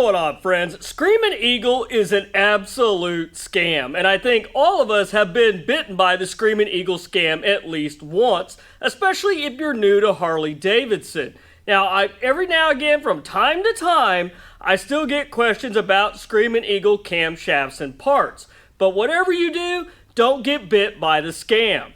going on, friends? Screamin Eagle is an absolute scam, and I think all of us have been bitten by the Screamin Eagle scam at least once, especially if you're new to Harley-Davidson. Now, every now and again, from time to time, I still get questions about Screamin Eagle camshafts and parts. But whatever you do, don't get bit by the scam.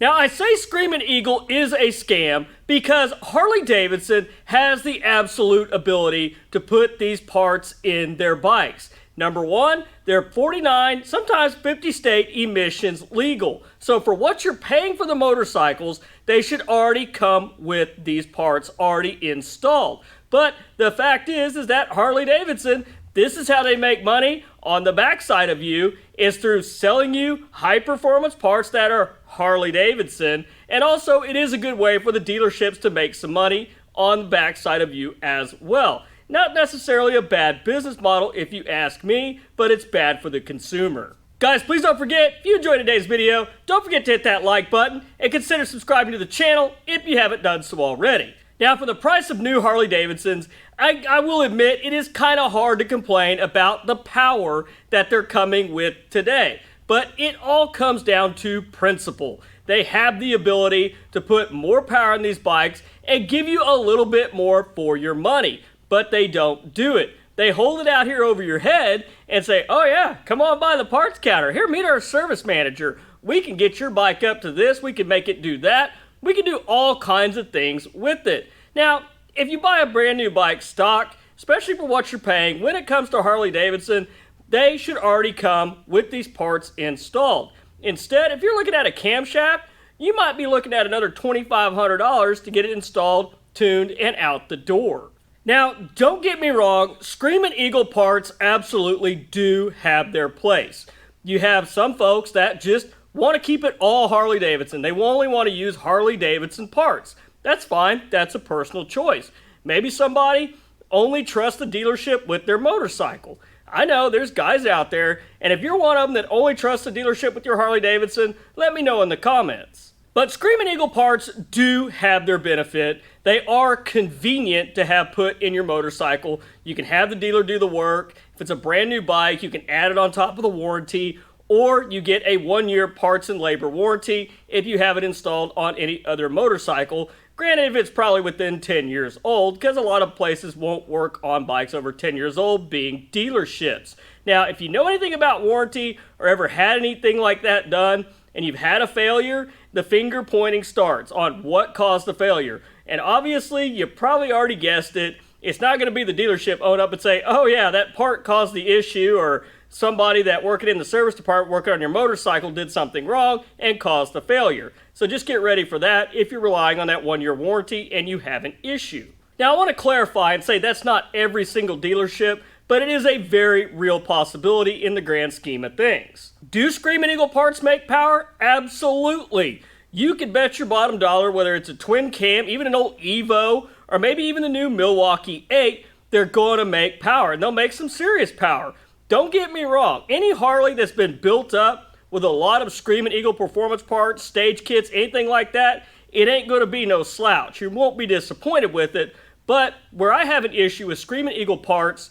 Now, I say Screamin Eagle is a scam because Harley-Davidson has the absolute ability to put these parts in their bikes. Number one, they're 49, sometimes 50 state emissions legal. So for what you're paying for the motorcycles, they should already come with these parts already installed. But the fact is that Harley-Davidson, this is how they make money on the backside of you, is through selling you high-performance parts that are Harley-Davidson, and also it is a good way for the dealerships to make some money on the backside of you as well. Not necessarily a bad business model if you ask me, but it's bad for the consumer. Guys, please don't forget, if you enjoyed today's video, don't forget to hit that like button and consider subscribing to the channel if you haven't done so already. Now, for the price of new Harley-Davidsons, I will admit it is kind of hard to complain about the power that they're coming with today. But it all comes down to principle. They have the ability to put more power in these bikes and give you a little bit more for your money. But they don't do it. They hold it out here over your head and say, oh yeah, come on by the parts counter. Here, meet our service manager. We can get your bike up to this. We can make it do that. We can do all kinds of things with it. Now, if you buy a brand new bike stock, especially for what you're paying, when it comes to Harley-Davidson, they should already come with these parts installed. Instead, if you're looking at a camshaft, you might be looking at another $2,500 to get it installed, tuned, and out the door. Now, don't get me wrong, Screamin Eagle parts absolutely do have their place. You have some folks that just want to keep it all Harley-Davidson. They only want to use Harley-Davidson parts. That's fine. That's a personal choice. Maybe somebody only trusts the dealership with their motorcycle. I know there's guys out there, and if you're one of them that only trusts the dealership with your Harley-Davidson, let me know in the comments. But Screamin Eagle parts do have their benefit. They are convenient to have put in your motorcycle. You can have the dealer do the work. If it's a brand new bike, you can add it on top of the warranty, or you get a 1-year parts and labor warranty if you have it installed on any other motorcycle. Granted, if it's probably within 10 years old, because a lot of places won't work on bikes over 10 years old, being dealerships. Now, if you know anything about warranty or ever had anything like that done, and you've had a failure, the finger pointing starts on what caused the failure. And obviously, you probably already guessed it. It's not going to be the dealership own up and say, oh yeah, that part caused the issue, or somebody that working in the service department working on your motorcycle did something wrong and caused the failure. So just get ready for that if you're relying on that 1-year warranty and you have an issue. Now I want to clarify and say that's not every single dealership, but it is a very real possibility in the grand scheme of things. Do Screamin Eagle parts make power? Absolutely. You can bet your bottom dollar, whether it's a twin cam, even an old Evo, or maybe even the new Milwaukee 8, they're going to make power, and they'll make some serious power. Don't get me wrong, any Harley that's been built up with a lot of Screamin Eagle Performance parts, stage kits, anything like that, it ain't going to be no slouch. You won't be disappointed with it, but where I have an issue with Screamin Eagle parts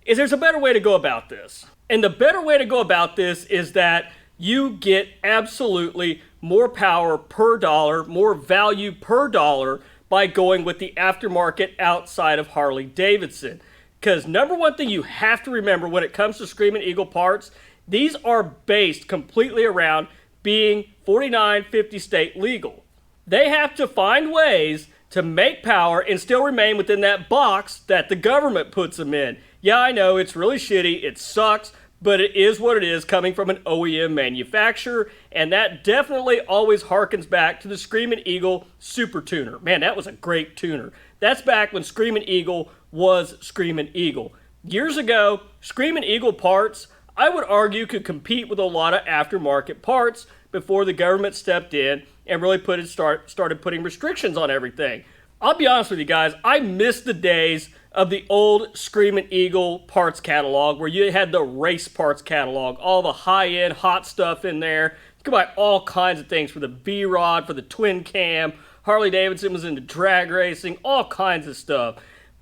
is there's a better way to go about this. And the better way to go about this is that you get absolutely more power per dollar, more value per dollar by going with the aftermarket outside of Harley-Davidson. Because number one thing you have to remember when it comes to Screamin Eagle parts, these are based completely around being 49, 50 state legal. They have to find ways to make power and still remain within that box that the government puts them in. Yeah, I know, it's really shitty, it sucks, but it is what it is coming from an OEM manufacturer, and that definitely always harkens back to the Screamin Eagle Super Tuner. Man, that was a great tuner. That's back when Screamin Eagle was Screamin Eagle. Years ago, Screamin Eagle parts, I would argue, could compete with a lot of aftermarket parts before the government stepped in and really started putting restrictions on everything. I'll be honest with you guys, I miss the days of the old Screamin Eagle parts catalog where you had the race parts catalog, all the high-end hot stuff in there. You could buy all kinds of things for the V-Rod, for the twin cam, Harley-Davidson was into drag racing, all kinds of stuff.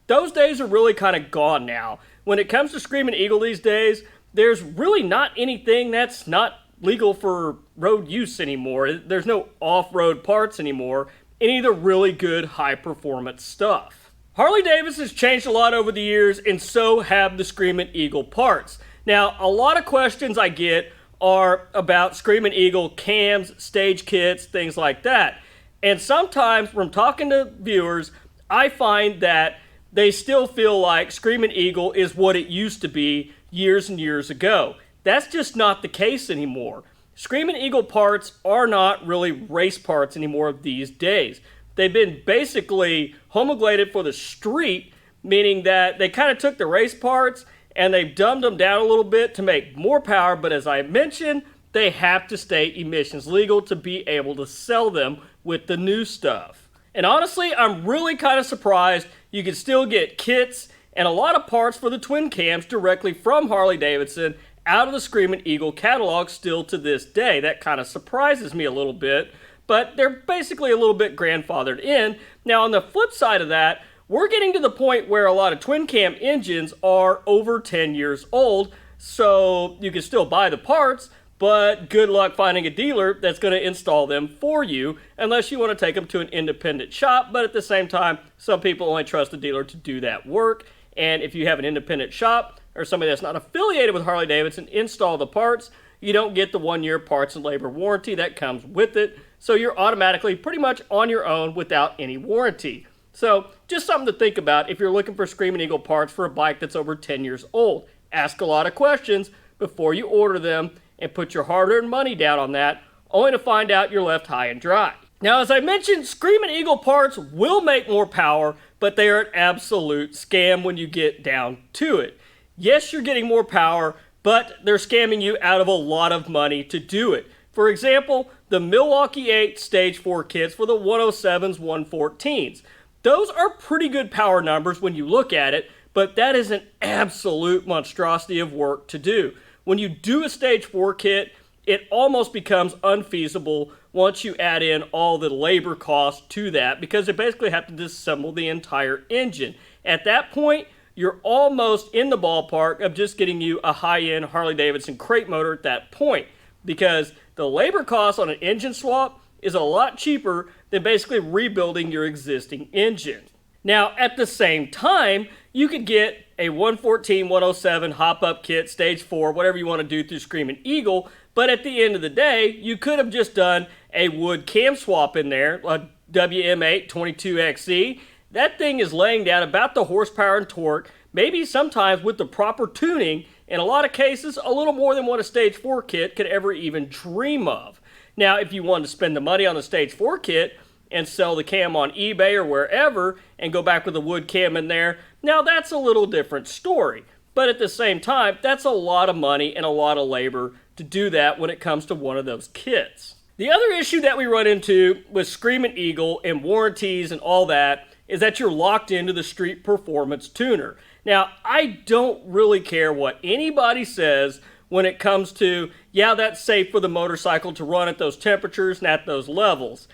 Those days are really kind of gone now. When it comes to Screamin Eagle these days, there's really not anything that's not legal for road use anymore. There's no off-road parts anymore, any of the really good high-performance stuff. Harley-Davidson has changed a lot over the years, and so have the Screamin Eagle parts. Now, a lot of questions I get are about Screamin Eagle cams, stage kits, things like that. And sometimes from talking to viewers, I find that they still feel like Screamin Eagle is what it used to be years and years ago. That's just not the case anymore. Screamin Eagle parts are not really race parts anymore these days. They've been basically homologated for the street, meaning that they kind of took the race parts and they've dumbed them down a little bit to make more power, but as I mentioned, they have to stay emissions legal to be able to sell them with the new stuff. And honestly, I'm really kind of surprised you can still get kits and a lot of parts for the twin cams directly from Harley-Davidson out of the Screamin Eagle catalog still to this day. That kind of surprises me a little bit, but they're basically a little bit grandfathered in. Now on the flip side of that, we're getting to the point where a lot of twin cam engines are over 10 years old, so you can still buy the parts, but good luck finding a dealer that's going to install them for you unless you want to take them to an independent shop. But at the same time, some people only trust a dealer to do that work. And if you have an independent shop or somebody that's not affiliated with Harley-Davidson install the parts, you don't get the 1-year parts and labor warranty that comes with it. So you're automatically pretty much on your own without any warranty. So just something to think about if you're looking for Screamin Eagle parts for a bike that's over 10 years old. Ask a lot of questions before you order them and put your hard-earned money down on that, only to find out you're left high and dry. Now, as I mentioned, Screamin Eagle parts will make more power, but they are an absolute scam when you get down to it. Yes, you're getting more power, but they're scamming you out of a lot of money to do it. For example, the Milwaukee 8 Stage 4 kits for the 107s, 114s. Those are pretty good power numbers when you look at it, but that is an absolute monstrosity of work to do. When you do a Stage 4 kit, it almost becomes unfeasible once you add in all the labor costs to that because they basically have to disassemble the entire engine. At that point, you're almost in the ballpark of just getting you a high-end Harley-Davidson crate motor at that point because the labor cost on an engine swap is a lot cheaper than basically rebuilding your existing engine. Now, at the same time, you could get a 114, 107 hop-up kit, Stage 4, whatever you want to do through Screamin Eagle, but at the end of the day, you could have just done a wood cam swap in there, a WM8 22XE. That thing is laying down about the horsepower and torque, maybe sometimes with the proper tuning, in a lot of cases, a little more than what a Stage 4 kit could ever even dream of. Now, if you wanted to spend the money on the Stage 4 kit, and sell the cam on eBay or wherever and go back with a wood cam in there, now that's a little different story. But at the same time, that's a lot of money and a lot of labor to do that when it comes to one of those kits. The other issue that we run into with Screamin Eagle and warranties and all that is that you're locked into the street performance tuner. Now, I don't really care what anybody says when it comes to, yeah, that's safe for the motorcycle to run at those temperatures and at those levels.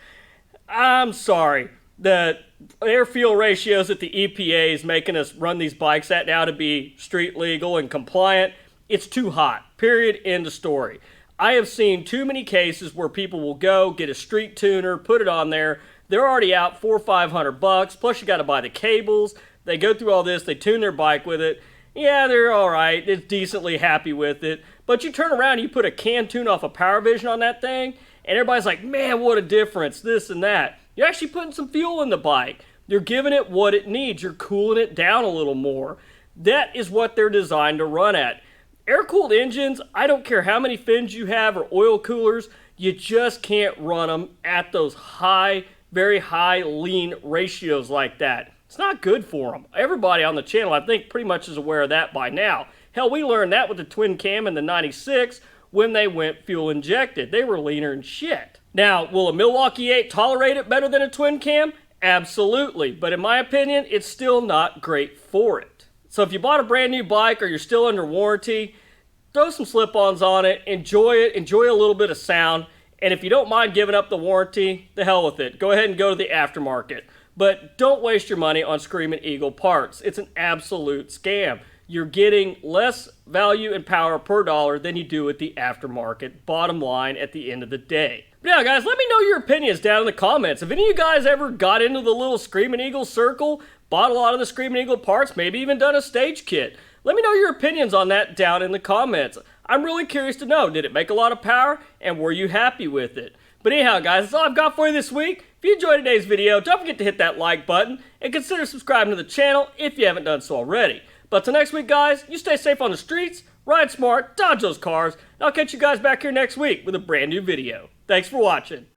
I'm sorry, the air-fuel ratios that the EPA is making us run these bikes at now to be street legal and compliant, it's too hot, period, end of story. I have seen too many cases where people will go, get a street tuner, put it on there, they're already out $400 or $500, plus you got to buy the cables, they go through all this, they tune their bike with it, yeah, they're alright, it's decently happy with it, but you turn around and you put a can tune off a Power Vision on that thing, and everybody's like, man, what a difference, this and that. You're actually putting some fuel in the bike. You're giving it what it needs. You're cooling it down a little more. That is what they're designed to run at. Air-cooled engines, I don't care how many fins you have or oil coolers, you just can't run them at those high, very high lean ratios like that. It's not good for them. Everybody on the channel, I think, pretty much is aware of that by now. Hell, we learned that with the twin cam in the 96, when they went fuel injected. They were leaner than shit. Now, will a Milwaukee 8 tolerate it better than a twin cam? Absolutely, but in my opinion, it's still not great for it. So if you bought a brand new bike or you're still under warranty, throw some slip-ons on it, enjoy a little bit of sound, And if you don't mind giving up the warranty, the hell with it. Go ahead and go to the aftermarket. But don't waste your money on Screamin Eagle parts. It's an absolute scam. You're getting less value and power per dollar than you do at the aftermarket, bottom line at the end of the day. But yeah, guys, let me know your opinions down in the comments. If any of you guys ever got into the little Screamin Eagle circle, bought a lot of the Screamin Eagle parts, maybe even done a stage kit, let me know your opinions on that down in the comments. I'm really curious to know, did it make a lot of power, and were you happy with it? But anyhow, guys, that's all I've got for you this week. If you enjoyed today's video, don't forget to hit that like button, and consider subscribing to the channel if you haven't done so already. But till next week, guys, you stay safe on the streets, ride smart, dodge those cars, and I'll catch you guys back here next week with a brand new video. Thanks for watching.